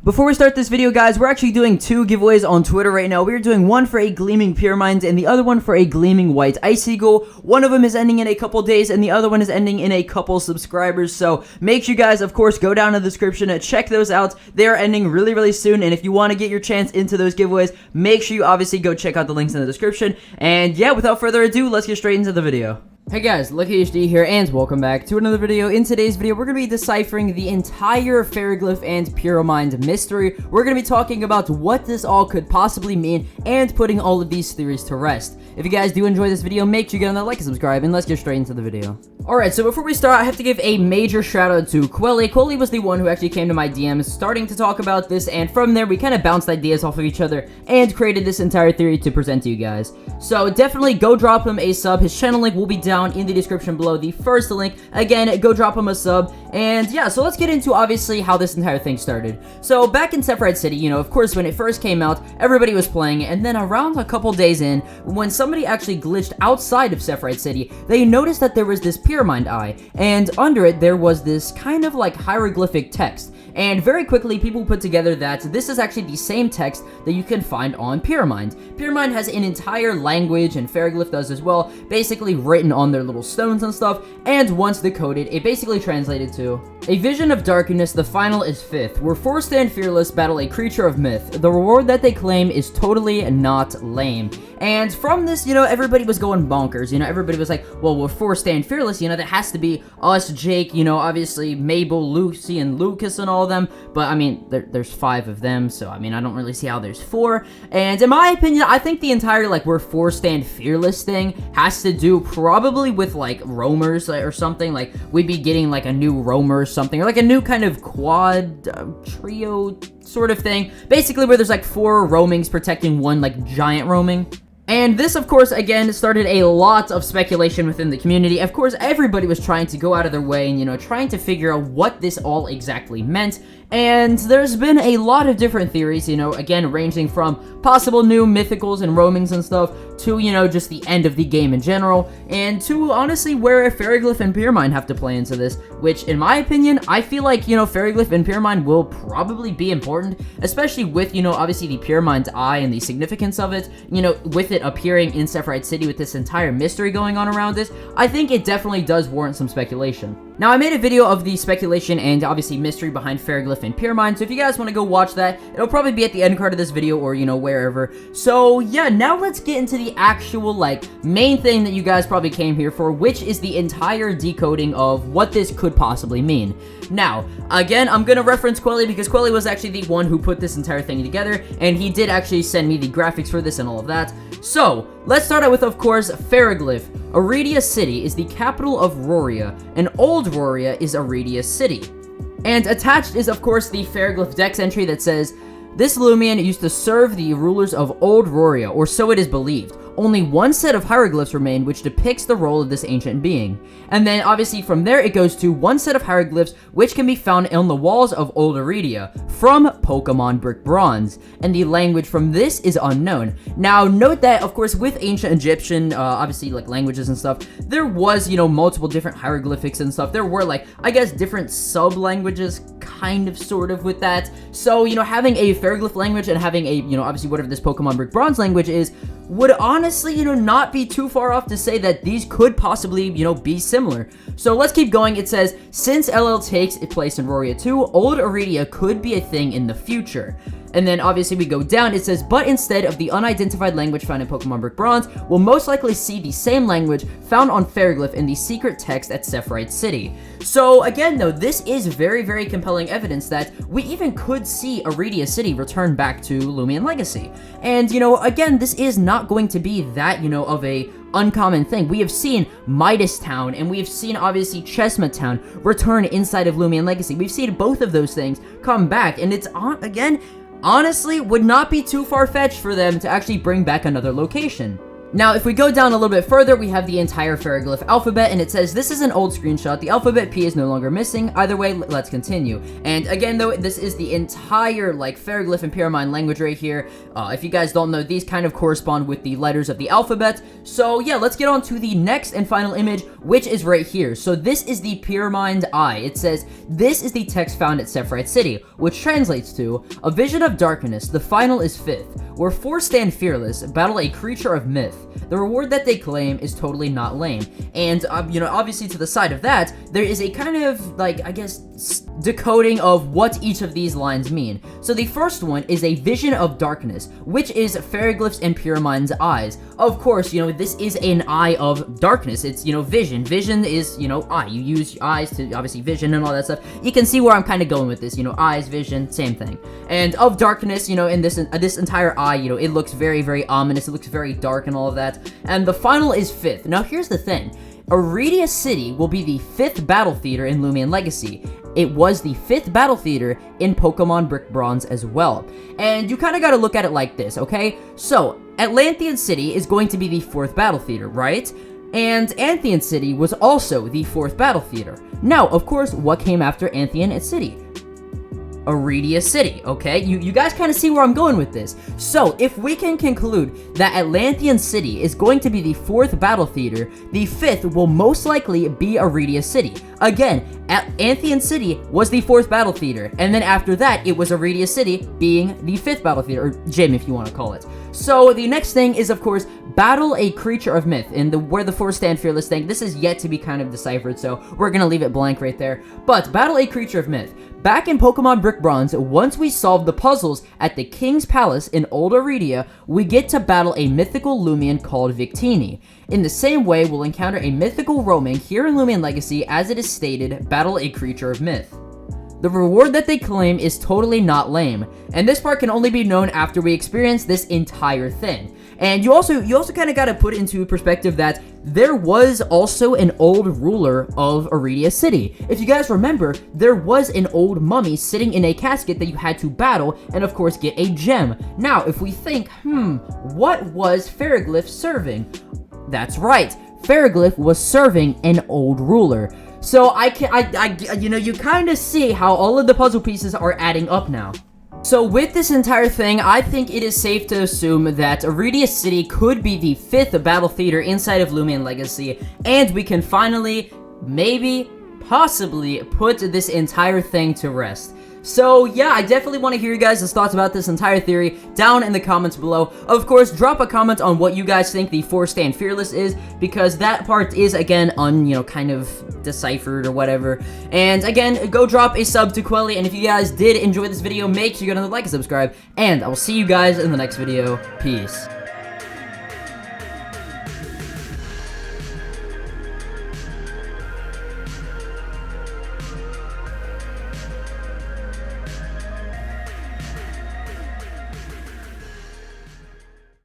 Before we start this video, guys, we're actually doing two giveaways on Twitter right now. We're doing one for a Gleaming Pyramind and the other one for a Gleaming White Ice Eagle. One of them is ending in a couple days and the other one is ending in a couple subscribers. So make sure you guys, of course, go down in the description and check those out. They are ending really, really soon. And if you want to get your chance into those giveaways, make sure you obviously go check out the links in the description. And yeah, without further ado, let's get straight into the video. Hey guys, LuckyHD here, and welcome back to another video. In today's video, we're going to be deciphering the entire Ferroglyph and Pyramind mystery. We're going to be talking about what this all could possibly mean, and putting all of these theories to rest. If you guys do enjoy this video, make sure you get on that like and subscribe, and let's get straight into the video. Alright, so before we start, I have to give a major shout out to Quelly. Quelly was the one who actually came to my DMs starting to talk about this, and from there, we kind of bounced ideas off of each other, and created this entire theory to present to you guys. So definitely go drop him a sub. His channel link will be down in the description below, the first link. Again, go drop him a sub. And yeah, so let's get into obviously how this entire thing started. So back in Xinfinitynoobz City, you know, of course, when it first came out, everybody was playing it, and then around a couple days in, when somebody actually glitched outside of Xinfinitynoobz City, they noticed that there was this Pyramind eye, and under it there was this kind of like hieroglyphic text. And very quickly, people put together that this is actually the same text that you can find on Pyramind. Pyramind has an entire language, and Ferroglyph does as well, basically written on their little stones and stuff, and once decoded, it basically translated to: a vision of darkness, the final is fifth, where four stand fearless battle a creature of myth. The reward that they claim is totally not lame. And from this, you know, everybody was going bonkers. You know, everybody was like, well, we're four stand fearless, you know, that has to be us, Jake, you know, obviously Mabel, Lucy, and Lucas and all of them. But, I mean, there's 5 of them, so, I mean, I don't really see how there's 4. And in my opinion, I think the entire, like, we're four stand fearless thing has to do probably with, like, roamers or something. Like, we'd be getting, like, a new roamer or something, or, like, a new kind of quad trio sort of thing. Basically, where there's, like, 4 roamings protecting one, like, giant roaming. And this, of course, again, started a lot of speculation within the community. Of course, everybody was trying to go out of their way and, you know, trying to figure out what this all exactly meant. And there's been a lot of different theories, you know, again, ranging from possible new mythicals and roamings and stuff, to, you know, just the end of the game in general, and to, honestly, where Ferroglyph and Pyramind have to play into this, which, in my opinion, I feel like, you know, Ferroglyph and Pyramind will probably be important, especially with, you know, obviously the Pyramid's eye and the significance of it, you know, with it appearing in Xinfinitynoobz City with this entire mystery going on around it. I think it definitely does warrant some speculation. Now, I made a video of the speculation and obviously mystery behind Ferroglyph and Pyramind, so if you guys want to go watch that, it'll probably be at the end card of this video or, you know, wherever. So, yeah, now let's get into the actual, like, main thing that you guys probably came here for, which is the entire decoding of what this could possibly mean. Now, again, I'm gonna reference Quelly because Quelly was actually the one who put this entire thing together, and he did actually send me the graphics for this and all of that. So, let's start out with, of course, Ferroglyph. Aridia City is the capital of Roria, and Old Roria is Aridia City. And attached is, of course, the Ferroglyph Dex entry that says, this Loomian used to serve the rulers of Old Roria, or so it is believed. Only one set of hieroglyphs remain, which depicts the role of this ancient being. And then, obviously, from there it goes to one set of hieroglyphs, which can be found on the walls of Old Aridia, from Pokemon Brick Bronze. And the language from this is unknown. Now, note that, of course, with ancient Egyptian, obviously, like, languages and stuff, there was, you know, multiple different hieroglyphics and stuff. There were, like, I guess, different sub-languages, kind of, sort of, with that. So, you know, having a Ferroglyph language and having a, you know, obviously, whatever this Pokemon Brick Bronze language is, would honestly, you know, not be too far off to say that these could possibly, you know, be similar. So let's keep going. It says, since LL takes place in Roria 2, Old Aridia could be a thing in the future. And then obviously we go down, it says, but instead of the unidentified language found in Pokemon Brick Bronze, we'll most likely see the same language found on Ferroglyph in the secret text at Xinfinitynoobz City. So again though, this is very, very compelling evidence that we even could see Aridia City return back to Loomian Legacy. And you know, again, this is not going to be that, you know, of a uncommon thing. We have seen Midas Town, and we have seen, obviously, Chestnut Town return inside of Loomian Legacy. We've seen both of those things come back, and it's, again, honestly, would not be too far-fetched for them to actually bring back another location. Now, if we go down a little bit further, we have the entire ferroglyph alphabet, and it says, this is an old screenshot. The alphabet P is no longer missing. Either way, let's continue. And again, though, this is the entire, like, ferroglyph and Pyramind language right here. If you guys don't know, these kind of correspond with the letters of the alphabet. So, yeah, let's get on to the next and final image, which is right here. So, this is the Pyramind Eye. It says, this is the text found at Xinfinitynoobz City, which translates to, a vision of darkness, the final is fifth. Where four stand fearless, battle a creature of myth. The reward that they claim is totally not lame. And, you know, obviously to the side of that, there is a kind of, like, I guess, decoding of what each of these lines mean. So the first one is a vision of darkness, which is ferroglyphs and Pyramind's eyes. Of course, you know, this is an eye of darkness. It's, you know, vision. Vision is, you know, eye. You use eyes to, obviously, vision and all that stuff. You can see where I'm kind of going with this, you know, eyes, vision, same thing. And of darkness, you know, in this entire eye, you know, it looks very, very ominous. It looks very dark and all of that. And the final is fifth. Now, here's the thing. Iridia City will be the 5th battle theater in Loomian Legacy. It was the 5th battle theater in Pokemon Brick Bronze as well. And you kind of got to look at it like this, okay? So, Atlantean City is going to be the 4th battle theater, right? And Anthean City was also the 4th battle theater. Now, of course, what came after Anthean City? Iridia City, okay? You guys kind of see where I'm going with this. So, if we can conclude that Atlantean City is going to be the 4th battle theater, the 5th will most likely be Iridia City. Again, Anthean City was the 4th battle theater, and then after that, it was Iridia City being the 5th battle theater, or gym if you want to call it. So, the next thing is, of course, battle a creature of myth, and where the 4 stand fearless thing, this is yet to be kind of deciphered, so we're gonna leave it blank right there. But, battle a creature of myth. Back in Pokemon Brick Bronze, once we solve the puzzles at the King's Palace in Old Iridia, we get to battle a mythical Loomian called Victini. In the same way, we'll encounter a mythical roaming here in Loomian Legacy, as it is stated, battle a creature of myth. The reward that they claim is totally not lame, and this part can only be known after we experience this entire thing. And you also kind of got to put into perspective that there was also an old ruler of Iridia City. If you guys remember, there was an old mummy sitting in a casket that you had to battle and of course get a gem. Now, if we think, what was Ferroglyph serving? That's right, Ferroglyph was serving an old ruler. So you know, you kind of see how all of the puzzle pieces are adding up now. So with this entire thing, I think it is safe to assume that Iridia City could be the 5th battle theater inside of Loomian Legacy, and we can finally, maybe, possibly, put this entire thing to rest. So yeah, I definitely want to hear you guys' thoughts about this entire theory down in the comments below. Of course, drop a comment on what you guys think the 4 stand fearless is, because that part is, again, kind of deciphered or whatever. And again, go drop a sub to Quelly, and if you guys did enjoy this video, make sure you go to like and subscribe, and I will see you guys in the next video. Peace.